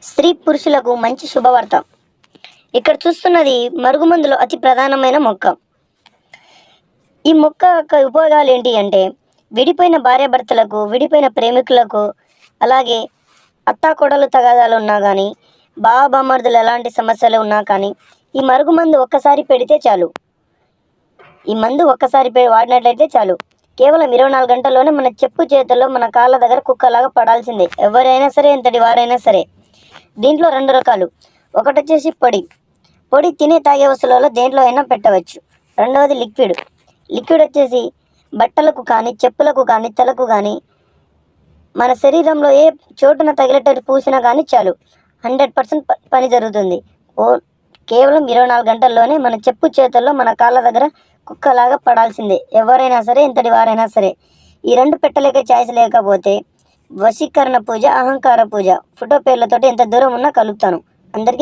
స్త్రీ పురుషులకు మంచి శుభవార్త. ఇక్కడ చూస్తున్నది మరుగుమందులో అతి ప్రధానమైన మొక్క. ఈ మొక్క యొక్క ఉపయోగాలు ఏంటి అంటే, విడిపోయిన భార్యాభర్తలకు, విడిపోయిన ప్రేమికులకు, అలాగే అత్తాకోడలు తగాదాలు ఉన్నా కానీ, బావబామర్దులు ఎలాంటి సమస్యలు ఉన్నా కానీ ఈ మరుగుమందు ఒక్కసారి పెడితే చాలు. ఈ మందు ఒక్కసారి వాడినట్లయితే చాలు. కేవలం 24 గంటల్లోనే మన చెప్పు చేతుల్లో మన కాళ్ళ దగ్గర కుక్కలాగా పడాల్సిందే. ఎవరైనా సరే, ఎంతటి వారైనా సరే. దీంట్లో 2 రకాలు. ఒకటి వచ్చేసి పొడి తినే తాగే వస్తువులలో దేంట్లో అయినా పెట్టవచ్చు. రెండవది లిక్విడ్ వచ్చేసి బట్టలకు కానీ, చెప్పులకు కానీ, తలకు కానీ, మన శరీరంలో ఏ చోటున తగిలేటట్టు పూసినా కానీ చాలు, 100% పని జరుగుతుంది. కేవలం 24 గంటల్లోనే మన చెప్పు చేతుల్లో మన కాళ్ళ దగ్గర కుక్కలాగా పడాల్సిందే. ఎవరైనా సరే, ఎంతటి వారైనా సరే. ఈ 2 పెట్టలేక ఛాయిస్ లేకపోతే వశీకరణ పూజ, అహంకార పూజ, ఫోటో పేర్లతోటి ఎంత దూరం ఉన్నా కలుపుతాను. అందరికీ